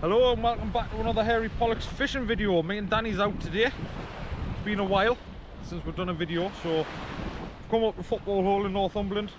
Hello and welcome back to another hairy Pollocks fishing video. Me and Danny's out today. It's been a while since we've done a video, so we've come up to Football Hole in Northumberland.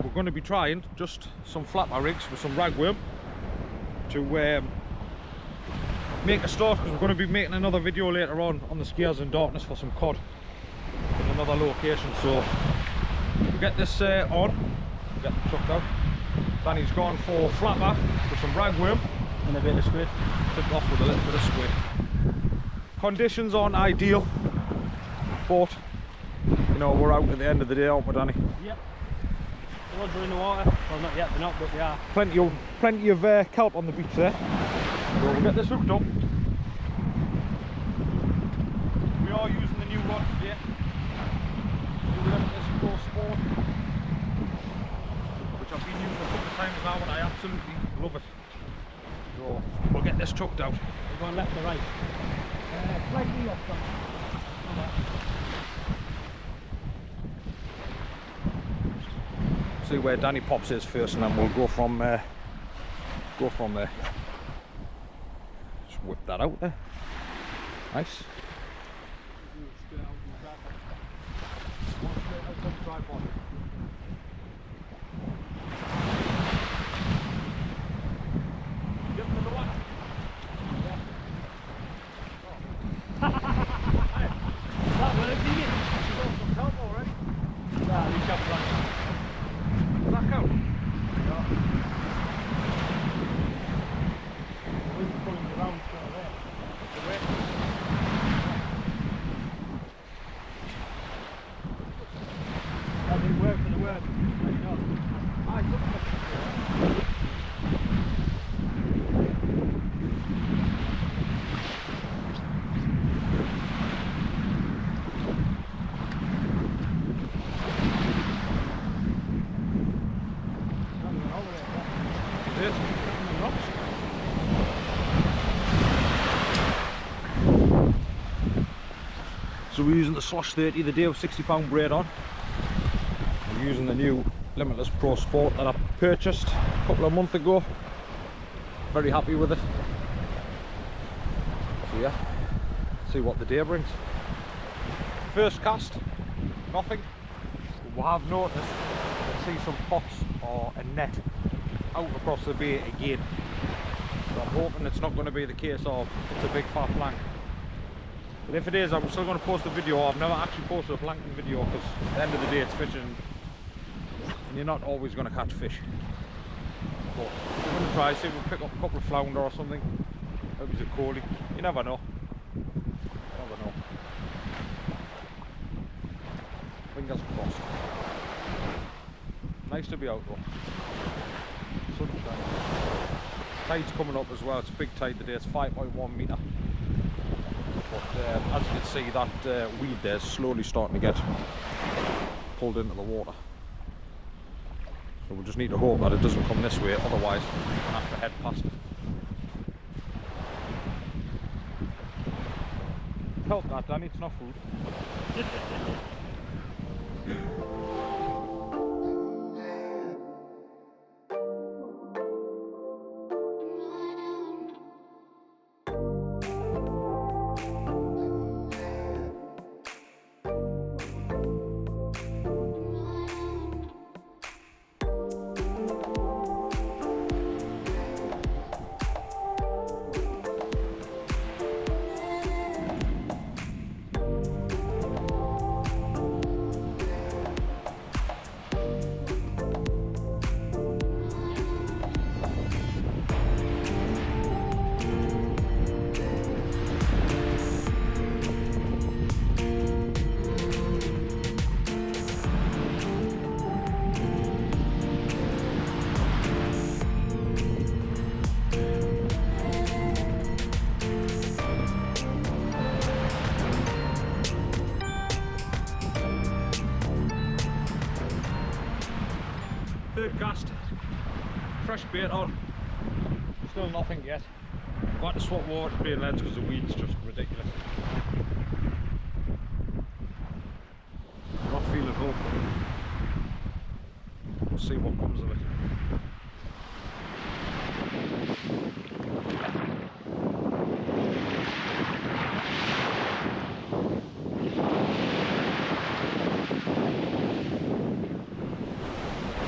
We're going to be trying just some flapper rigs with some ragworm to make a start, because we're going to be making another video later on the skeers in darkness for some cod in another location. So we'll get this on, get the chucked out. Danny's gone for flapper with some ragworm and a bit of squid. Tipped off with a little bit of squid. Conditions aren't ideal, but you know, we're out at the end of the day, aren't we, Danny? Yep. The rods are in the water. Well, not yet, they're not, but they are. Plenty of kelp on the beach there. So we'll get this hooked up. We are using the new rod today. New Limitless Pro Sport, which I've been using a couple of times now and I absolutely love it. So we'll get this chucked out. We're going left or right? Slightly left. See where Danny pops his first, and then we'll go from there. Just whip that out there. Nice. Give him the one. That will have been it. You've got some kelp already. Yeah, we got that. Back out. Yeah. We're pulling the round there. The way. That didn't work for the work. I took it. So we're using the Slosh 30 the day of £60 braid on. We're using the new Limitless Pro Sport that I purchased a couple of months ago. Very happy with it. So yeah, see what the day brings. First cast, nothing. We have noticed, we'll see some pops or a net out across the bay again. So I'm hoping it's not going to be the case of it's a big fat plank. But if it is, I'm still going to post a video. I've never actually posted a planking video because at the end of the day it's fishing and you're not always going to catch fish. But we're going to try, see if we'll pick up a couple of flounder or something. Maybe it's a coley. You never know. You never know. Fingers crossed. Nice to be out though. Sunshine. Tide's coming up as well. It's a big tide today. It's 5.1 metre. But as you can see, that weed there is slowly starting to get pulled into the water. So we just need to hope that it doesn't come this way, otherwise we're going to have to head past it. Help that, Danny, it's not food. Third cast, fresh bait on, still nothing yet. I've got to swap water to Beadnell because the weed's just ridiculous. Not feeling hopeful. We'll see what comes of it.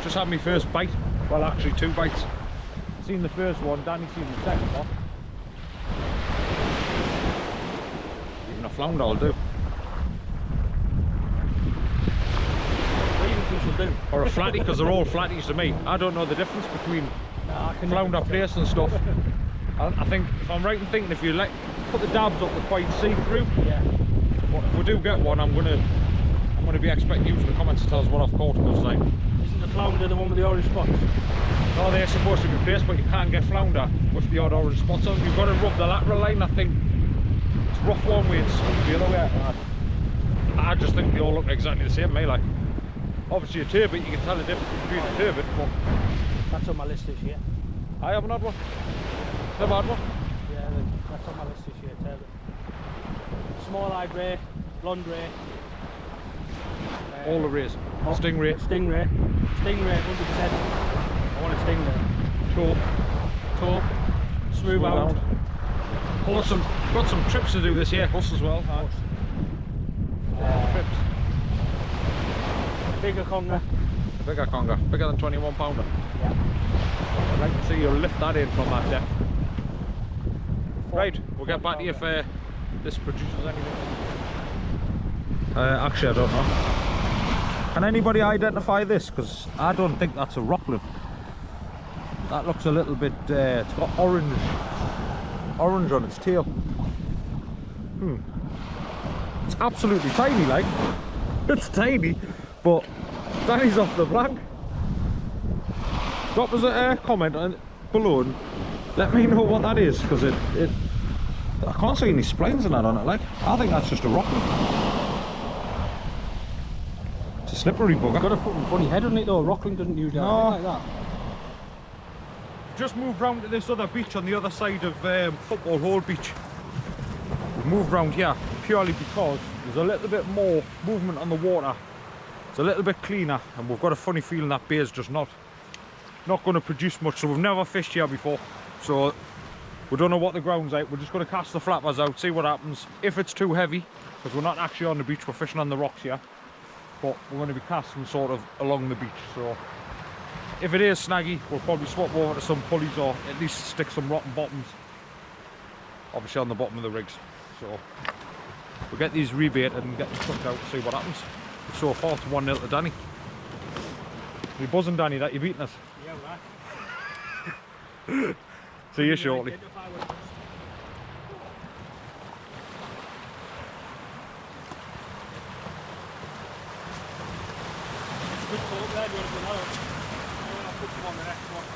Just had my first bite. Well, actually 2 bites. Seen the first one, Danny seen the second one. Even a flounder will do. Do. Or a flatty, because they're all flatties to me. I don't know the difference between flounder place and stuff. I think, if I'm right in thinking, if you put the dabs up, they're quite see-through. Yeah. But if we do get one, I'm gonna be expecting you in the comments to tell us what I've caught. Because like, Isn't the flounder the one with the orange spots? no, they're supposed to be placed, but you can't get flounder with the odd orange spots on. You've got to rub the lateral line. I think it's rough one way, it's the other way. I just think they all look exactly the same, mate. Like, obviously a turbot, you can tell the difference between a turbot, but That's on my list this year. I haven't had one. Never had one. Yeah, that's on my list this year, turbot. Small-eyed ray, blonde ray. All the rays. Stingray. Stingray. Stingray, 100%. I want a stingray. Taupe. Smooth out. Got some trips to do this year, us as well. Trips. Bigger conger. A bigger conger, bigger than 21 pounder. Yeah. I'd like to see you lift that in from that depth. Right, we'll get back to you if this produces anything. Actually, I don't know. Can anybody identify this? Because I don't think that's a rocklet. That looks a little bit, it's got orange on its tail. It's absolutely tiny, like. It's tiny, but Danny's off the blank. Drop us a comment below and let me know what that is, because I can't see any splines in that on it. Like, I think that's just a rocklet. It's a slippery bugger. Got a fucking funny head on it though. Rockling doesn't usually have No. a head like that. Just moved round to this other beach on the other side of Football Hole Beach. We've moved round here purely because there's a little bit more movement on the water. It's a little bit cleaner, and we've got a funny feeling that bay is just not going to produce much. So we've never fished here before, so we don't know what the ground's like. We're just going to cast the flappers out, see what happens. If it's too heavy, because we're not actually on the beach, we're fishing on the rocks here, but we're going to be casting sort of along the beach. So if it is snaggy, we'll probably swap over to some pulleys, or at least stick some rotten bottoms, obviously on the bottom of the rigs. So we'll get these rebaited and get them chucked out to see what happens. So far it's 1-0 to Danny. You're buzzing, Danny, that you're beating us. Yeah, right. See you shortly. Good talk there, do you want to know? I'll put them on the next one.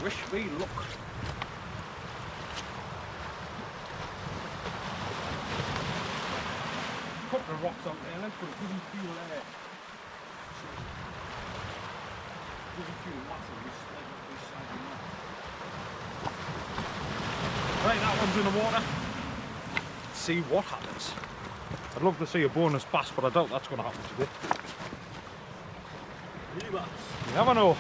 Wish me luck. Couple of rocks out there, but it doesn't feel there. Doesn't feel massively sliding up. Right, that one's in the water. See what happens. I'd love to see a bonus bass, but I doubt that's going to happen today. You never know.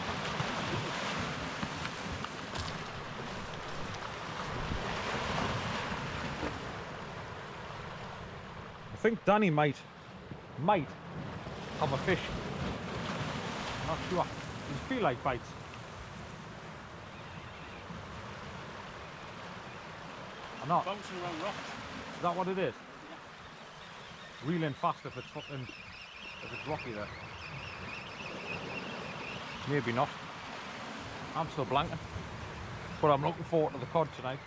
I think Danny might have a fish. I'm not sure. Does it feel like bites? Or not? Bouncing around rocks. Is that what it is? Yeah. Reeling fast if it's fucking, if it's rocky there. Maybe not. I'm still blanking. But I'm looking forward to the cod tonight.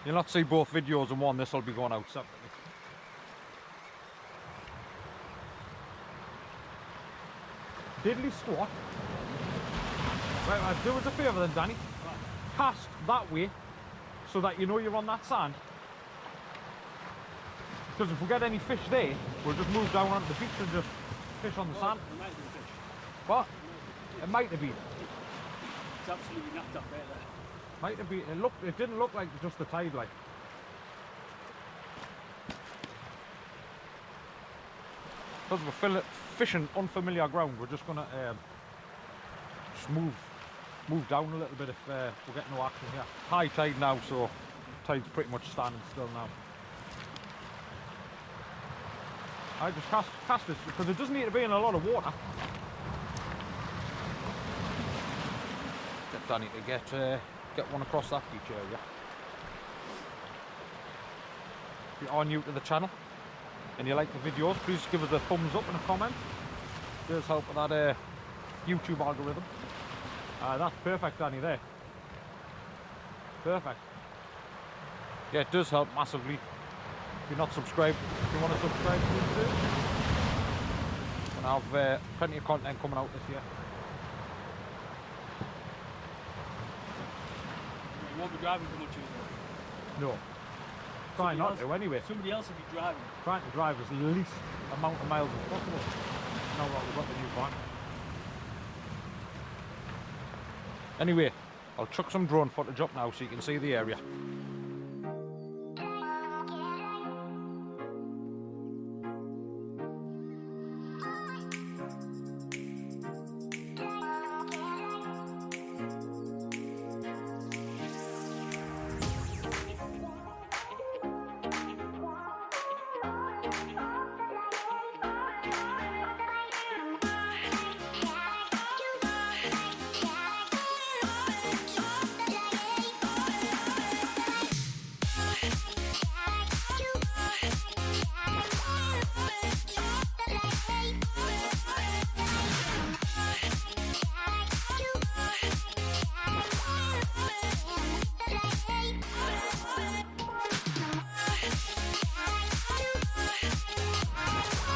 You'll not see both videos in one. This will be going out separately. Diddly squat. Right, do us a favour then, Danny. Cast that way so that you know you're on that sand. Because if we get any fish there, we'll just move down onto the beach and just fish on the sand. There might have been fish. What? It might have been. It's absolutely knocked up right there. Might have been. It didn't look like just the tide, like. Because we're fishing unfamiliar ground, we're just gonna just move down a little bit if we're getting no action here. High tide now, so tide's pretty much standing still now. I just cast this because it doesn't need to be in a lot of water. Get Danny to get one across that beach area. If you are new to the channel and you like the videos, please give us a thumbs up and a comment. It does help with that YouTube algorithm. That's perfect, Danny, there. Perfect. Yeah, it does help massively. If you're not subscribed, if you want to subscribe, please do. And I have plenty of content coming out this year. You won't be driving too much either. No. Try not to anyway. Somebody else will be driving. Trying to drive as least amount of miles as possible. Now what, we've got the new van. Anyway, I'll chuck some drone footage up now so you can see the area.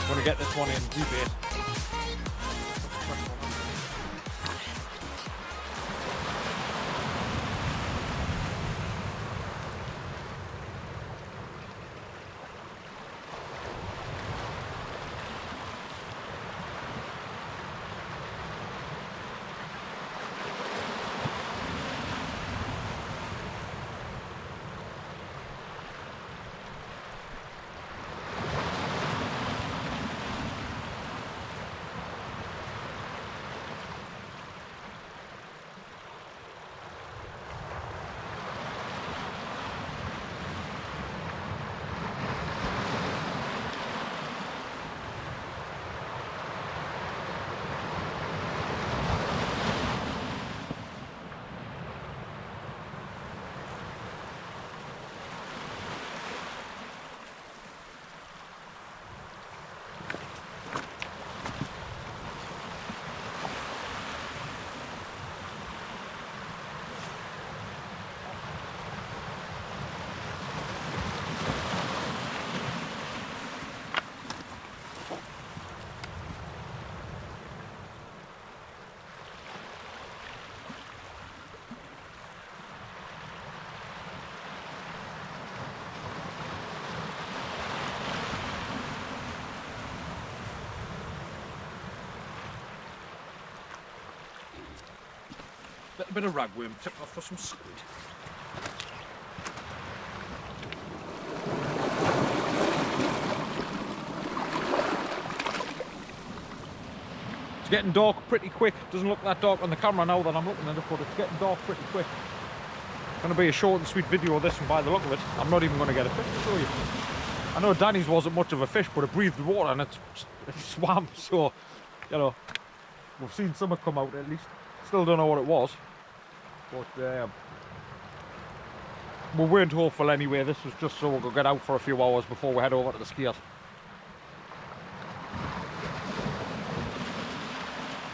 I'm going to get this one in rebait. Little bit of ragworm tipped off for some squid. It's getting dark pretty quick. Doesn't look that dark on the camera now that I'm looking at it, but it's getting dark pretty quick. It's going to be a short and sweet video of this, and by the look of it, I'm not even going to get a fish to show you. I know Danny's wasn't much of a fish, but it breathed water and it swam, so, you know, we've seen some come out at least. Still don't know what it was, but we weren't hopeful anyway. This was just so we could get out for a few hours before we head over to the skeers.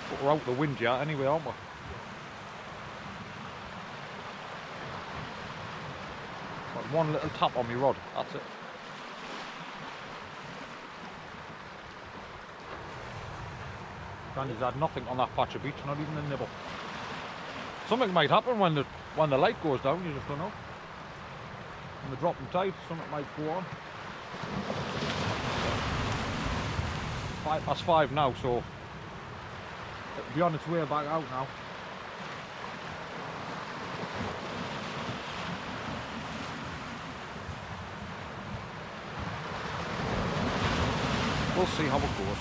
But we're out the wind yet anyway, aren't we? Got one little tap on my rod, that's it. Danny's had nothing on that patch of beach, not even a nibble. Something might happen when the light goes down, you just don't know. When the dropping tide, something might go on. 5 now, so it'll be on its way back out now. We'll see how it goes.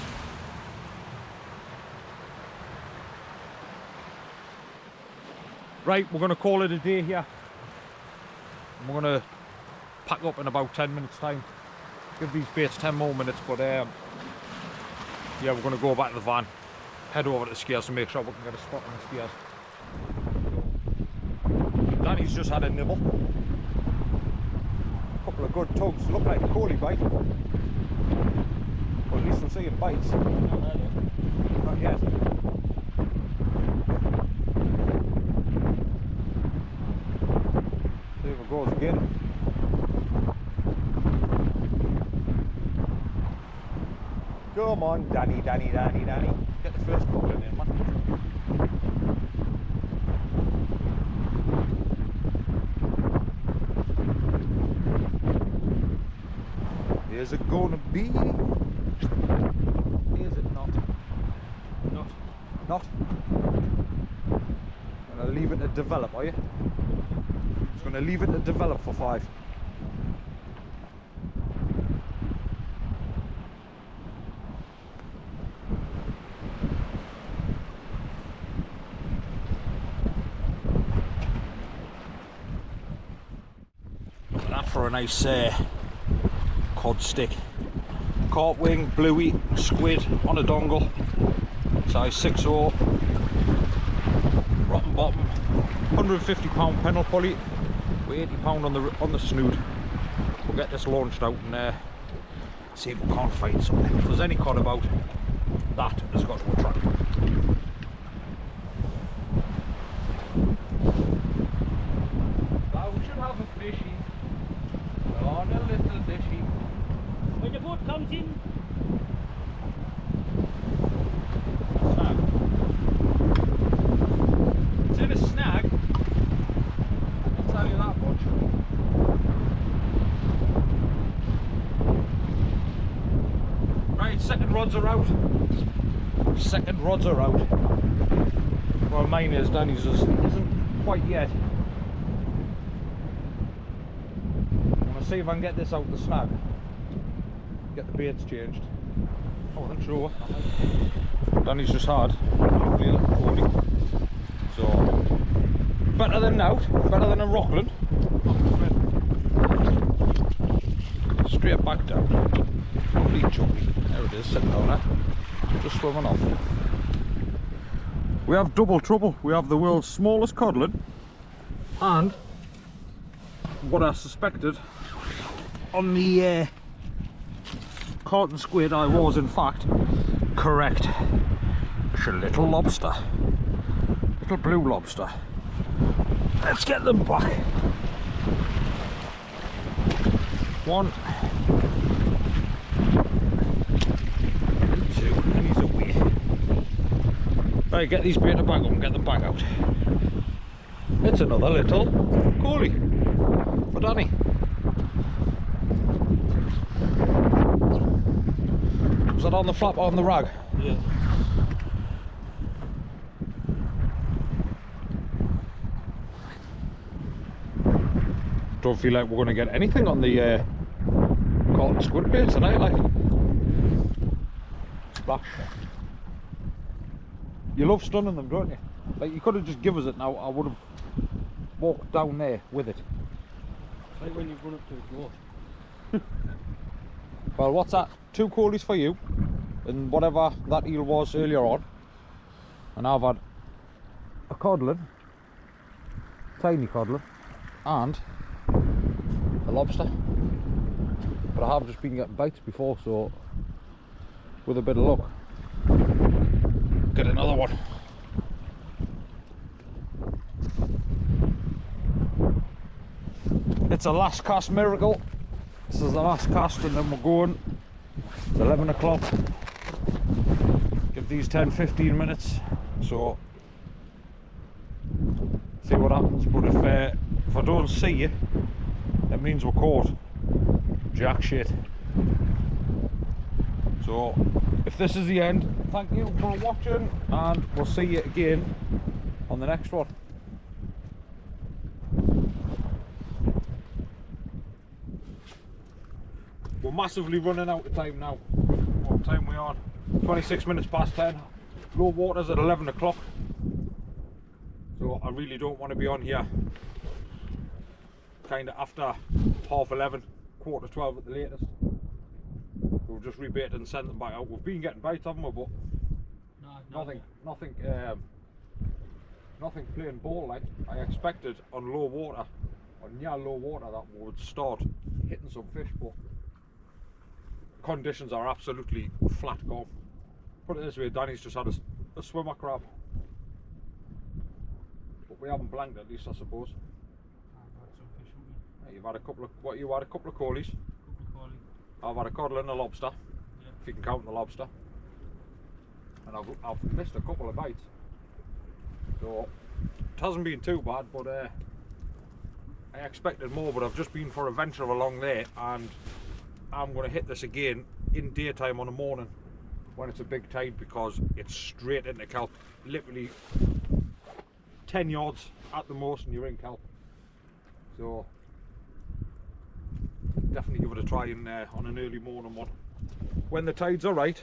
Right, we're going to call it a day here. And we're going to pack up in about 10 minutes time. Give these baits 10 more minutes, but yeah, we're going to go back to the van, head over to the skeers to make sure we can get a spot on the skeers. Danny's just had a nibble. A couple of good tugs, look like a coley bite. Well, at least we'll see him bites. Not yet. See if it goes again. Come on, Danny. Get the first hook in there, man. Is it gonna be? Is it not? Not? Gonna leave it to develop, are you? Just gonna leave it to develop for 5. For a nice cod stick. Carp wing, bluey, squid on a dongle, size 6/0, rotten bottom, £150 pennel pulley, with £80 on the snood. We'll get this launched out and see if we can't find something. If there's any cod about, that has got to attract. Now we should have a fishy. On a little dishy. When the boat comes in. A snag. It's in a snag. I'll tell you that much. Right, second rods are out. Well, mine is, Danny's isn't quite yet. See if I can get this out the snag. Get the baits changed. Oh, I'm sure. Danny's just hard. Hopefully a little coley. So better than out, better than a rockland. Straight back down. Lovely chunky. There it is, sitting down there. Just swimming off. We have double trouble. We have the world's smallest codlin and what I suspected on the carton squid. I was in fact correct. It's a little lobster, little blue lobster. Let's get them back. 1, 2, and he's away. Right, get these bait back up and get them back out. It's another little coley for Danny. Was that on the flap or on the rag? Yeah. Don't feel like we're going to get anything on the caught squid bait tonight, like. Splash. You love stunning them, don't you? Like, you could have just given us it now, I would have walked down there with it. It's like when you've run up to a goat. Well, what's that? 2 coolies for you, and whatever that eel was earlier on. And I've had a codlin, tiny codlin, and a lobster. But I have just been getting bites before, so with a bit of luck, get another one. It's a last cast miracle. This is the last cast and then we're going. It's 11 o'clock. Give these 10-15 minutes. So see what happens. But if I don't see you, that means we're caught. Jack shit. So if this is the end, thank you for watching, and we'll see you again on the next one. We're massively running out of time now. What time we on? 26 minutes past 10. Low water's at 11 o'clock. So I really don't want to be on here kind of after 11:30, 11:45 at the latest. We'll just rebait and send them back out. We've been getting bites, haven't we? But nothing plain ball like. I expected on low water, on near low water, that we would start hitting some fish, but conditions are absolutely flat gone. Put it this way, Danny's just had a swimmer crab. But we haven't blanked at least, I suppose. I've had some fish, haven't we? Yeah, you've had a couple of, what, you had a couple of coalies. I've had a codle and a lobster, yeah. If you can count the lobster. And I've missed a couple of bites. So it hasn't been too bad, but I expected more, but I've just been for a venture along there, and I'm going to hit this again in daytime on the morning when it's a big tide, because it's straight into kelp, literally 10 yards at the most and you're in kelp. So definitely give it a try in on an early morning one when the tides are right.